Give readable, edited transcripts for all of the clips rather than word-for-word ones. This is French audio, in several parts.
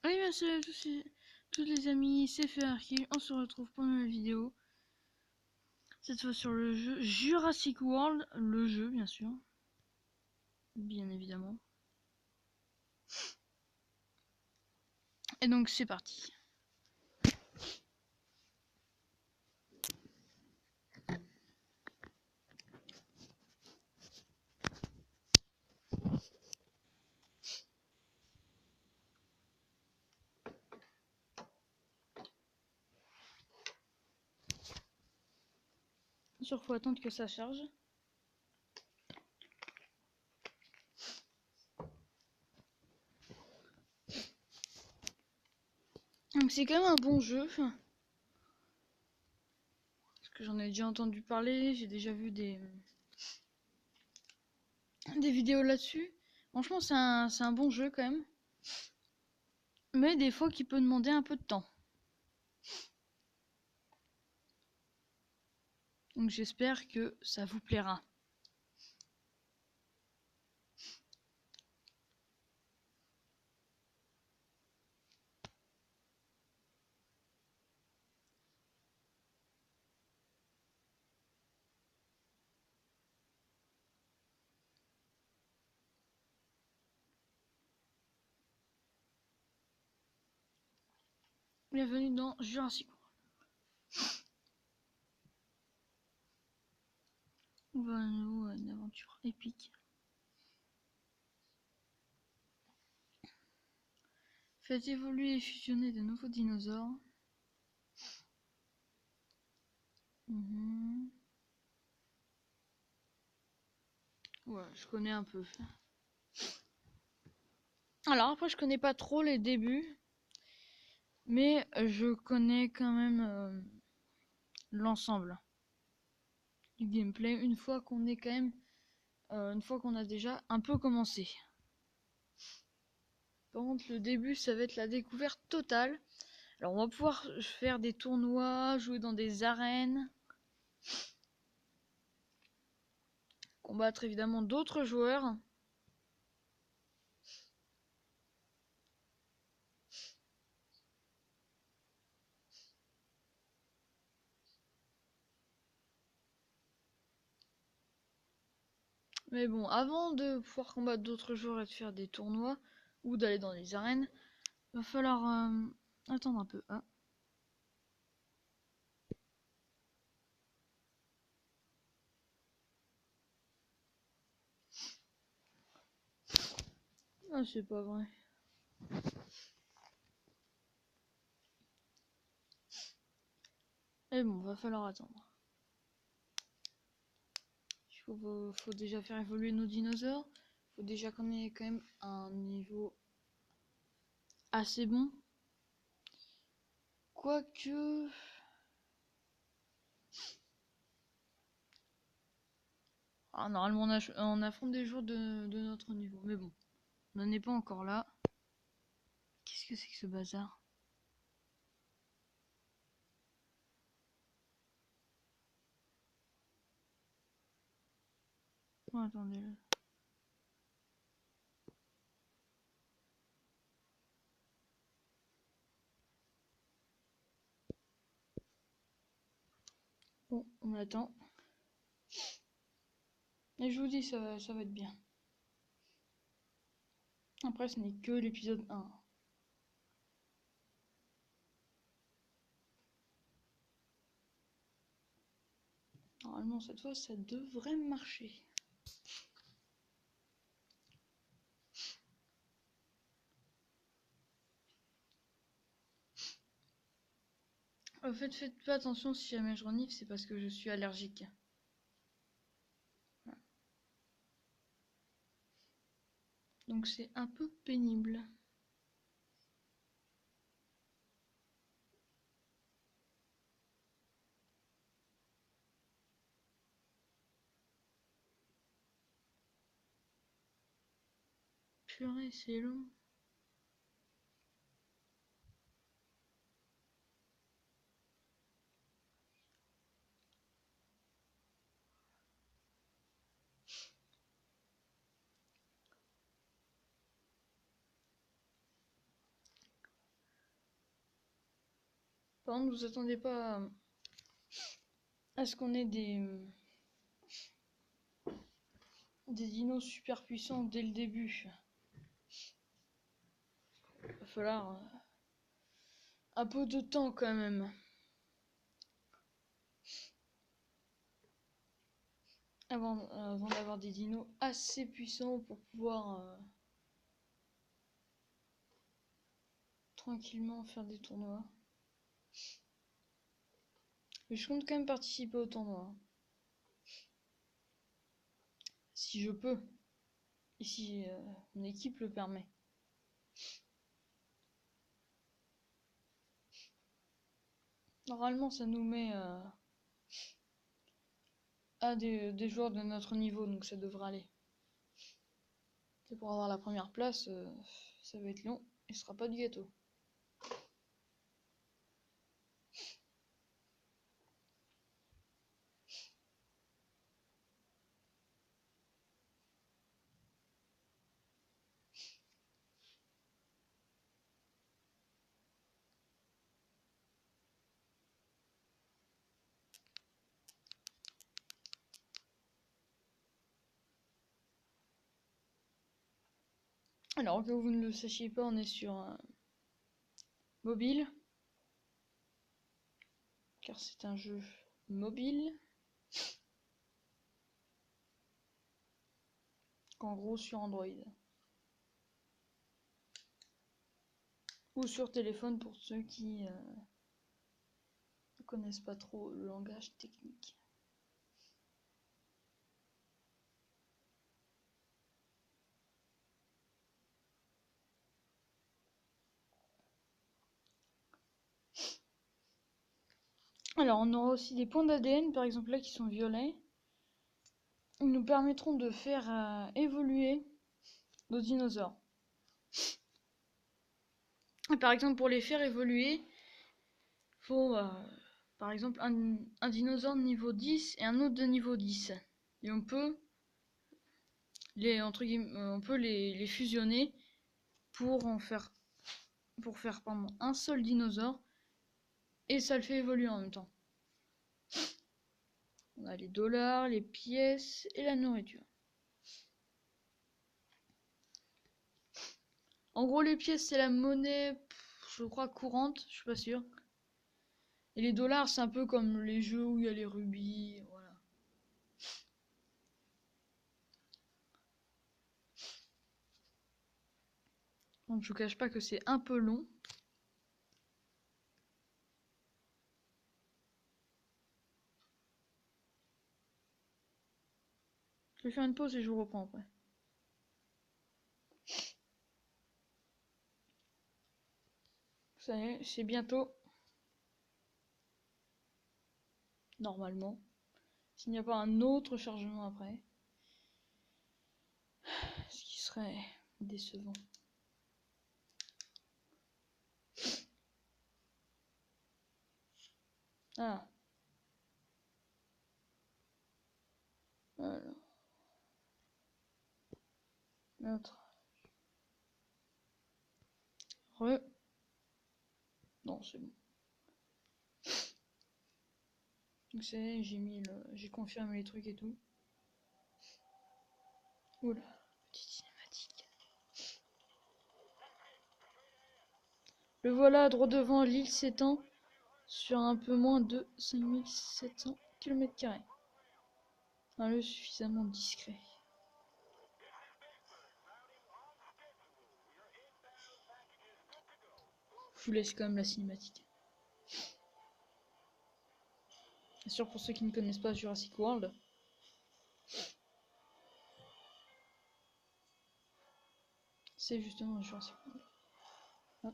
Oui, merci à tous les amis, c'est Ferki. On se retrouve pour une nouvelle vidéo. Cette fois sur le jeu Jurassic World, le jeu bien sûr. Bien évidemment. Et donc c'est parti. Bien sûr, faut attendre que ça charge. Donc c'est quand même un bon jeu. Parce que j'en ai déjà entendu parler, j'ai déjà vu des vidéos là-dessus. Franchement c'est un bon jeu quand même. Mais des fois qui peut demander un peu de temps. Donc j'espère que ça vous plaira. Bienvenue dans Jurassic World. On va à nouveau une aventure épique. Faites évoluer et fusionner de nouveaux dinosaures. Ouais, je connais un peu. Alors après, je connais pas trop les débuts, mais je connais quand même l'ensemble du gameplay une fois qu'on est quand même, une fois qu'on a déjà un peu commencé. Par contre, le début, ça va être la découverte totale. Alors, on va pouvoir faire des tournois, jouer dans des arènes, combattre évidemment d'autres joueurs. Mais bon, avant de pouvoir combattre d'autres joueurs et de faire des tournois ou d'aller dans des arènes, il va falloir attendre un peu. Hein. Ah, c'est pas vrai. Et bon, va falloir attendre. Faut déjà faire évoluer nos dinosaures. Faut déjà qu'on ait quand même un niveau assez bon. Quoique... Ah, normalement on affronte des joueurs de notre niveau. Mais bon, on n'en est pas encore là. Qu'est-ce que c'est que ce bazar? Oh, attendez. Bon, on attend. Et je vous dis, ça va être bien. Après, ce n'est que l'épisode 1. Normalement, cette fois, ça devrait marcher. En fait, faites pas attention si jamais je renifle, c'est parce que je suis allergique. Voilà. Donc c'est un peu pénible. Purée, c'est long. Par contre, vous attendez pas à ce qu'on ait des dinos super puissants dès le début. Il va falloir un peu de temps quand même. Avant d'avoir des dinos assez puissants pour pouvoir tranquillement faire des tournois. Mais je compte quand même participer au tournoi. Si je peux. Et si mon équipe le permet. Normalement, ça nous met à des joueurs de notre niveau, donc ça devrait aller. Et pour avoir la première place, ça va être long et ce sera pas du gâteau. Alors que vous ne le sachiez pas, on est sur un mobile. Car c'est un jeu mobile. En gros sur Android. Ou sur téléphone pour ceux qui ne connaissent pas trop le langage technique. Alors on aura aussi des points d'ADN par exemple là qui sont violets. Ils nous permettront de faire évoluer nos dinosaures. Et par exemple pour les faire évoluer, il faut par exemple un dinosaure de niveau 10 et un autre de niveau 10. Et on peut les fusionner pour faire un seul dinosaure et ça le fait évoluer en même temps. On a les dollars, les pièces et la nourriture. En gros, les pièces, c'est la monnaie, je crois, courante, je suis pas sûre. Et les dollars, c'est un peu comme les jeux où il y a les rubis, voilà. Donc je vous cache pas que c'est un peu long. Je vais faire une pause et je vous reprends après. Ça y est, c'est bientôt. Normalement. S'il n'y a pas un autre chargement après. Ce qui serait décevant. Ah. Alors. Notre. Non, c'est bon. Donc c'est, j'ai confirmé les trucs et tout. Oula, petite cinématique. Le voilà, droit devant, l'île s'étend sur un peu moins de 5700 km². Un lieu suffisamment discret. Je vous laisse quand même la cinématique. Bien sûr, pour ceux qui ne connaissent pas Jurassic World. C'est justement Jurassic World. Ah.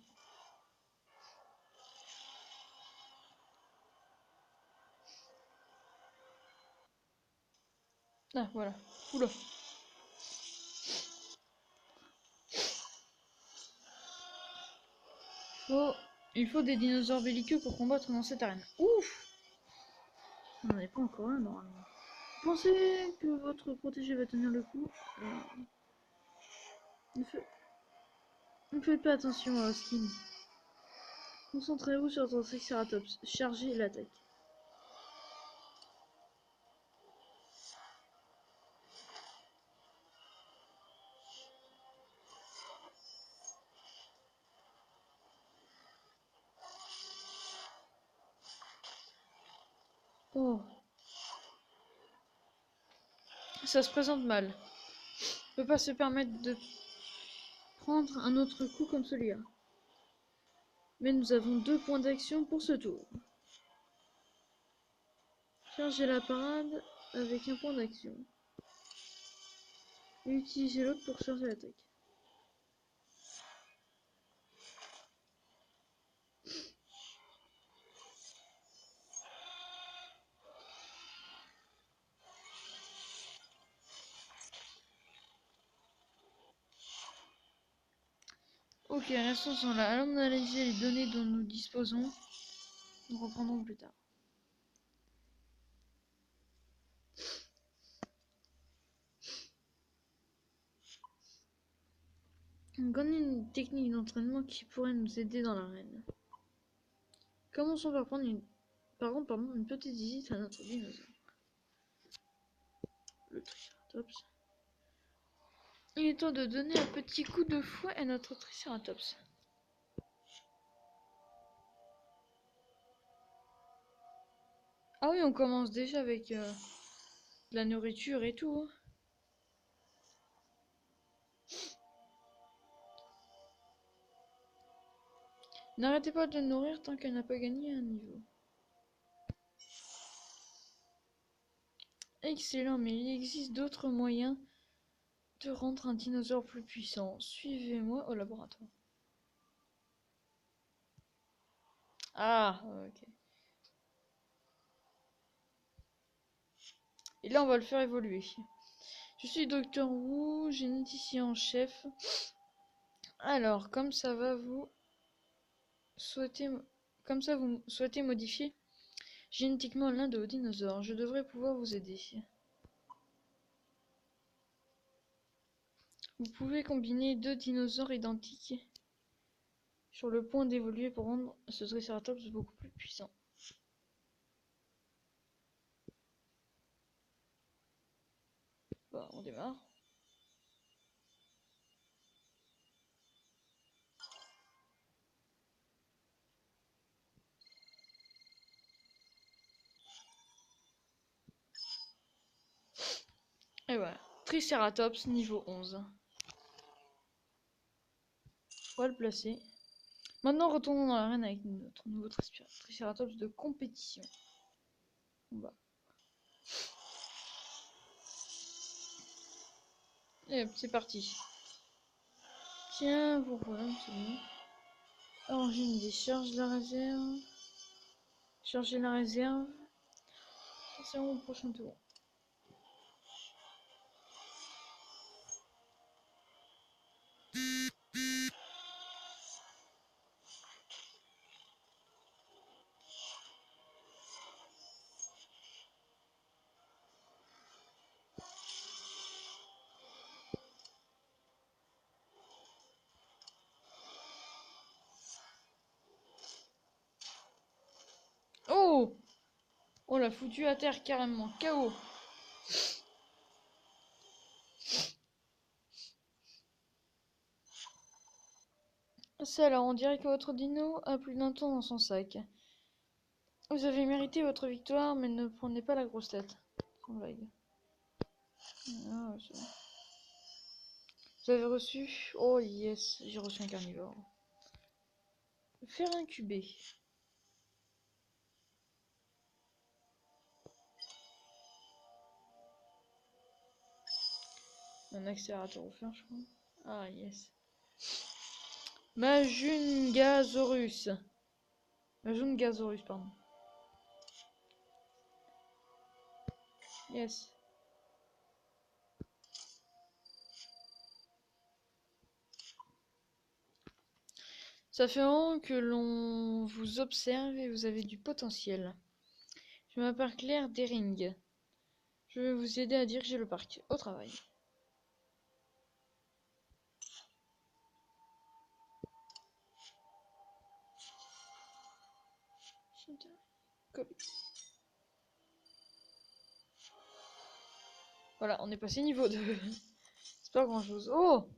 Ah, voilà. Oula. Il faut des dinosaures belliqueux pour combattre dans cette arène. Ouf! On n'en est pas encore un normalement. Pensez que votre protégé va tenir le coup. Ne faites pas attention à Skin. Concentrez-vous sur votre Triceratops. Chargez l'attaque. Oh. Ça se présente mal. On peut pas se permettre de prendre un autre coup comme celui-là. Mais nous avons 2 points d'action pour ce tour. Chargez la parade avec un point d'action. Et utilisez l'autre pour charger l'attaque. Ok, restons sans là. Allons analyser les données dont nous disposons. Nous reprendrons plus tard. On connaît une technique d'entraînement qui pourrait nous aider dans l'arène. Commençons par prendre une petite visite à notre dinosaure. Le Triceratops. Il est temps de donner un petit coup de fouet à notre Triceratops. Ah oui, on commence déjà avec de la nourriture et tout. N'arrêtez pas de le nourrir tant qu'elle n'a pas gagné un niveau. Excellent, mais il existe d'autres moyens de rendre un dinosaure plus puissant. Suivez-moi au laboratoire. Ah, ok. Et là, on va le faire évoluer. Je suis Docteur Wu, généticien en chef. Alors, comme ça vous souhaitez modifier génétiquement l'un de vos dinosaures, je devrais pouvoir vous aider. Vous pouvez combiner 2 dinosaures identiques sur le point d'évoluer pour rendre ce Triceratops beaucoup plus puissant. Bon, on démarre. Et voilà. Triceratops niveau 11. On va le placer. Maintenant, retournons dans l'arène avec notre nouveau Triceratops de compétition. On va. Et hop, c'est parti. Tiens, voilà, c'est bon. Origine des charges de la réserve. Charger la réserve. C'est au prochain tour. Oh! On l'a foutu à terre carrément. KO. C'est alors, on dirait que votre dino a plus d'un temps dans son sac. Vous avez mérité votre victoire, mais ne prenez pas la grosse tête. Sans blague. Ah, vous avez reçu... Oh yes, j'ai reçu un carnivore. Faire incuber. Un accélérateur offert, je crois. Ah yes. Majungasaurus. Majungasaurus, pardon. Yes. Ça fait un moment que l'on vous observe et vous avez du potentiel. Je m'appelle Claire Dering. Je vais vous aider à diriger le parc. Au travail. Coller. Voilà, on est passé niveau 2. C'est pas grand chose. Oh!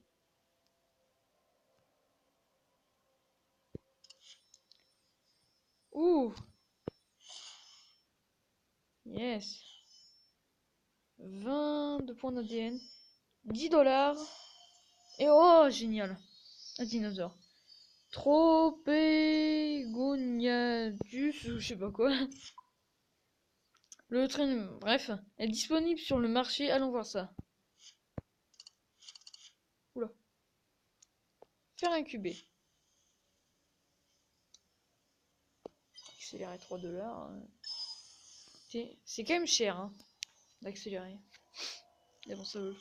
Ouh! Yes! 20 de points d'ADN. 10 $. Et oh, génial! Un dinosaure. Tropégoniadus, ou je sais pas quoi. Le train, bref, est disponible sur le marché. Allons voir ça. Oula. Faire incuber. Accélérer 3 $. C'est quand même cher, hein, d'accélérer. Mais bon, ça veut.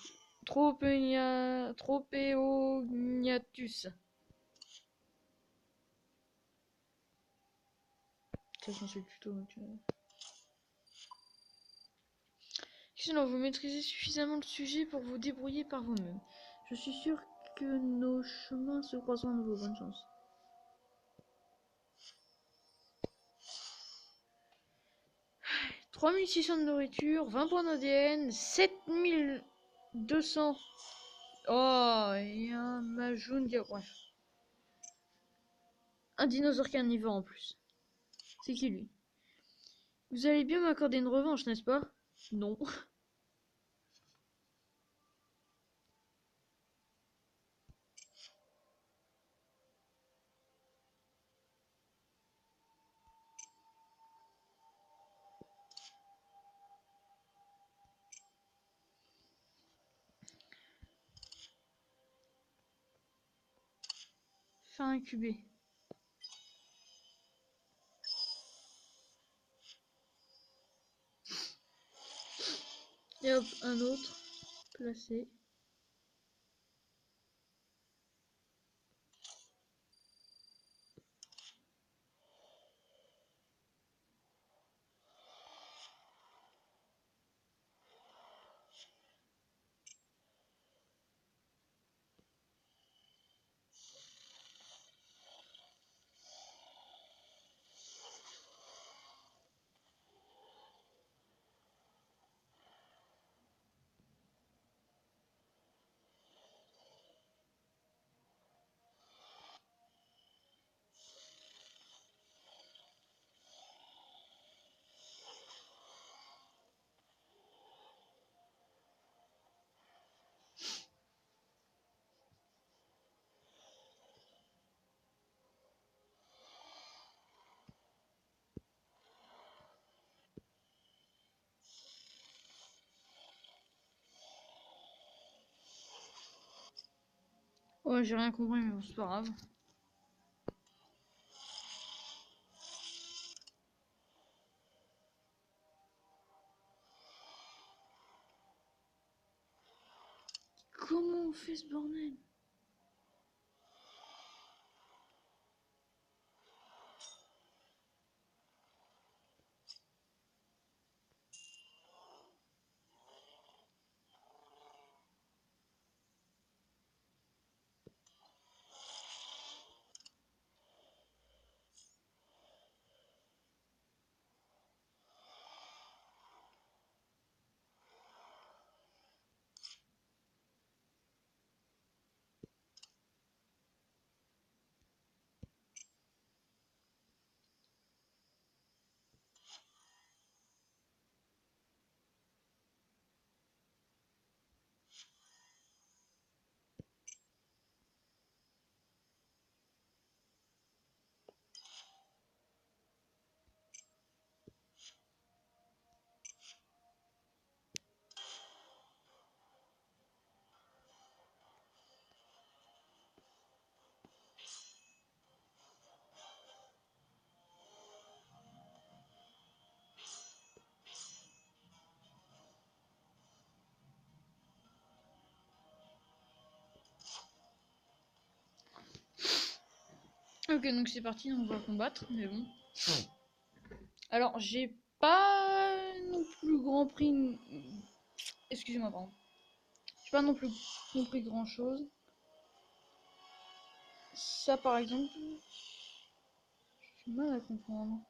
Tropéognatus. Ça, c'est le tuto. Donc, Excellent, vous maîtrisez suffisamment le sujet pour vous débrouiller par vous-même. Je suis sûr que nos chemins se croiseront à nouveau. Bonne chance. 3600 de nourriture, 20 points d'ADN, 7200. Oh, et un Majoun. Bref. Un dinosaure carnivore en plus. C'est qui lui? Vous allez bien m'accorder une revanche, n'est-ce pas? Non. Faire incuber. Et hop, un autre. Placé. Ouais, j'ai rien compris, mais bon, c'est pas grave. Comment on fait ce bordel? Ok, donc c'est parti, on va combattre, mais bon. Alors, j'ai pas non plus grand prix. Excusez-moi, pardon. J'ai pas non plus compris grand chose. Ça, par exemple, j'ai du mal à comprendre.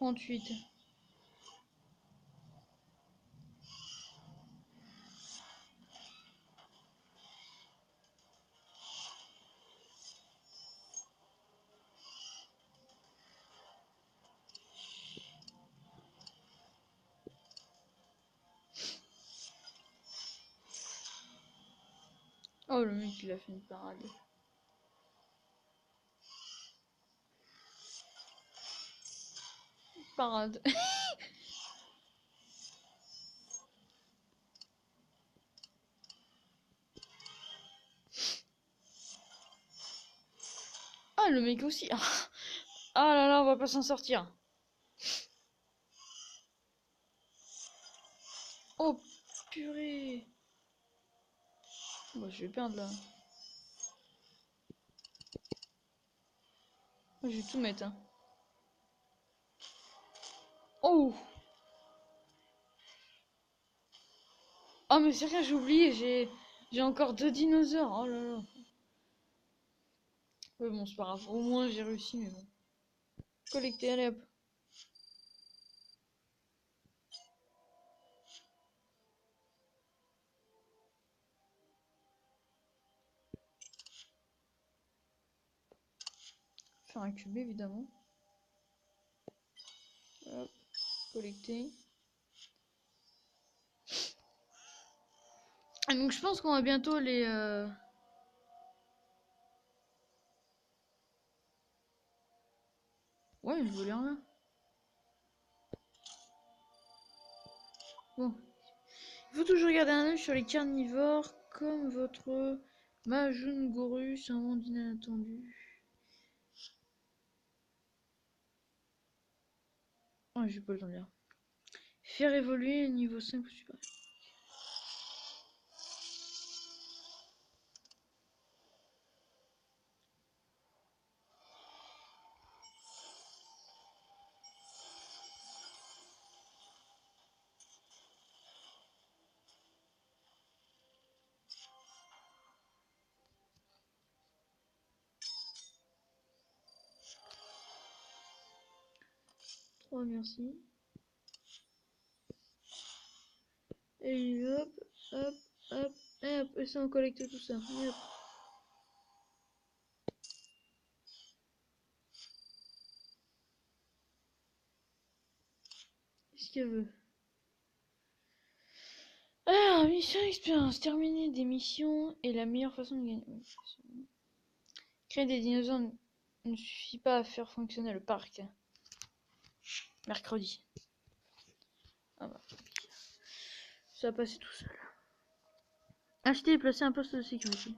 38. Oh, le mec, il a fait une parade. Parade. Ah, le mec aussi. Ah là là, on va pas s'en sortir. Oh, purée. Bah, je vais perdre là. Je vais tout mettre. Hein. Oh. Oh, mais c'est rien, j'ai oublié. J'ai encore 2 dinosaures. Oh là là. Ouais, bon, c'est pas grave. Au moins, j'ai réussi, mais bon. Collecter, allez hop. Faire un cube, évidemment. Hop. Collecter. Et donc, je pense qu'on va bientôt les... Ouais, il volait en là. Bon. Il faut toujours garder un œil sur les carnivores, comme votre Majungorus, un monde inattendu. Oh, j'ai pas le temps de lire. Faire évoluer niveau 5 ou supérieur. Trois, merci. Et hop, hop, hop, et hop, et ça on collecte tout ça. Et hop. Qu'est-ce qu'elle veut? Ah, mission expérience. Terminer des missions est la meilleure façon de gagner. Créer des dinosaures ne suffit pas à faire fonctionner le parc. Mercredi. Ah bah. Ça va passer tout seul. Acheter et placer un poste de sécurité.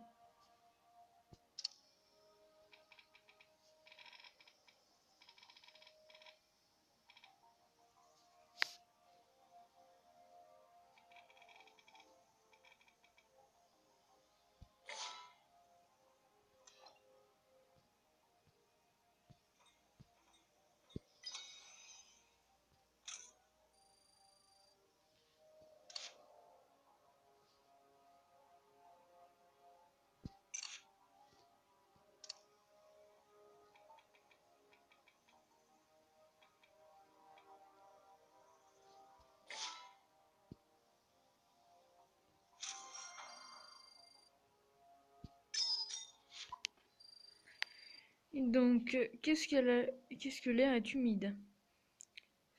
Donc, qu'est-ce que l'air est humide?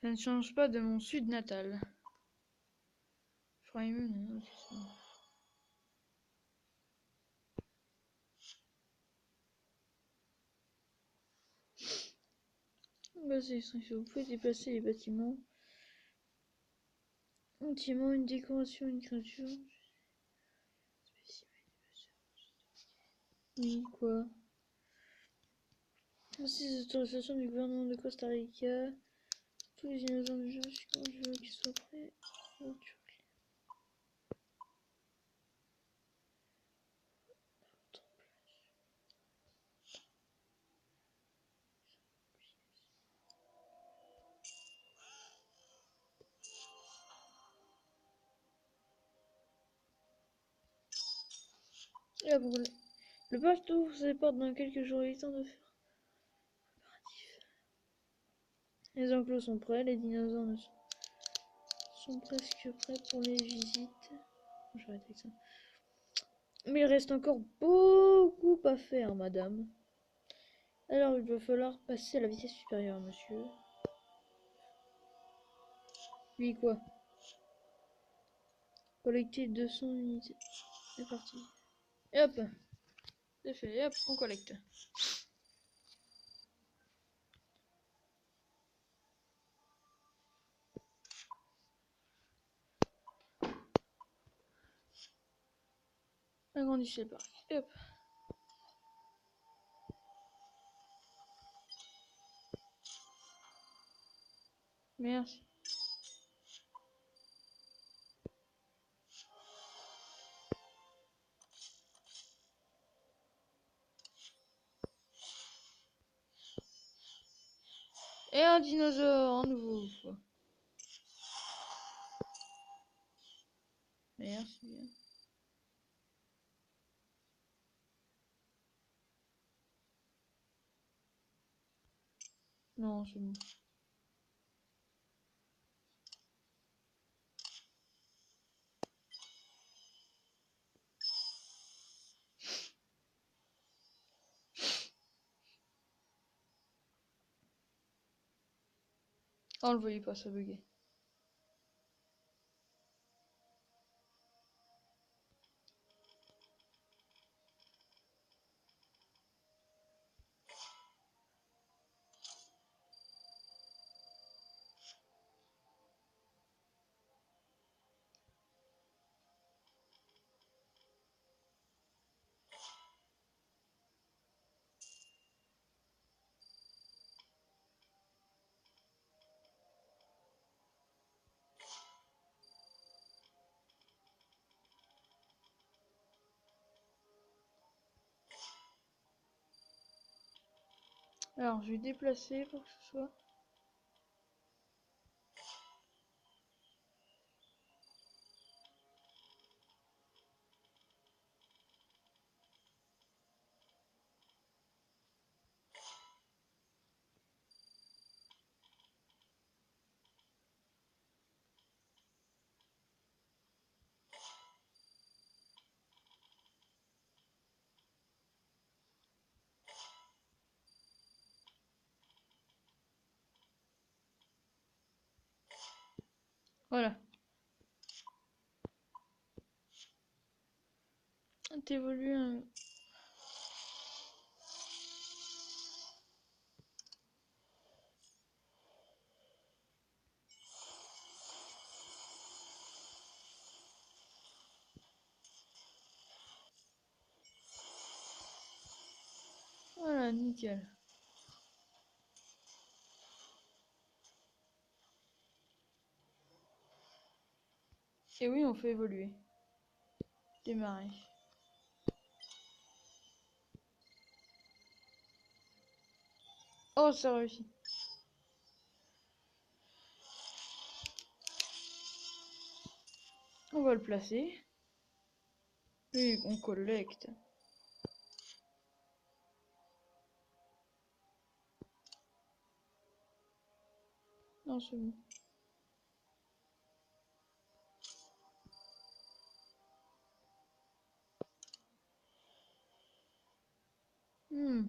Ça ne change pas de mon sud natal. Freiman, vous pouvez déplacer les bâtiments. Bâtiment, une décoration, une créature. Oui, quoi? Ainsi, les autorisations du gouvernement de Costa Rica. Tous les dinosaures du jeu, je veux qu'ils soient prêts. Et là, pour le parc ouvre ses portes dans quelques jours, il est temps de faire. Les enclos sont prêts, les dinosaures sont presque prêts pour les visites. Je vais arrêter avec ça. Mais il reste encore beaucoup à faire, madame. Alors, il va falloir passer à la vitesse supérieure, monsieur. Oui, quoi? Collecter 200 unités. C'est parti. Et hop. C'est fait. Et hop, on collecte. Agrandissez le parc. Et hop. Merci. Et un dinosaure, en nouveau. Merci. Non, c'est bon. Oh, on le voyait pas, ça buguait. Alors, je vais déplacer pour que ce soit. Voilà. T'évolues un. Voilà, nickel. Et oui, on fait évoluer. Démarrer. Oh, ça réussit. On va le placer. Et on collecte. Non, c'est bon. Hmm.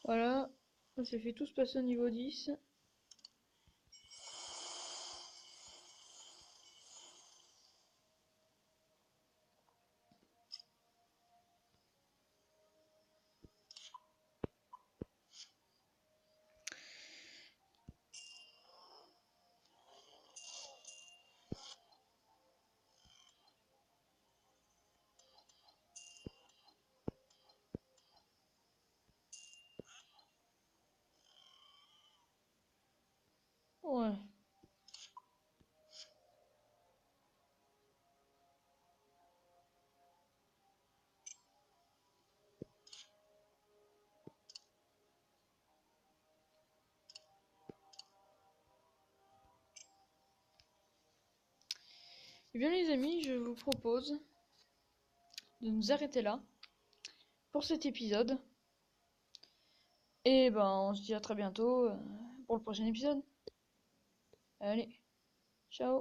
Voilà. Ça s'est fait tous passer au niveau 10. Ouais. Eh bien les amis, je vous propose de nous arrêter là pour cet épisode. Et ben on se dit à très bientôt pour le prochain épisode. Allez, ciao.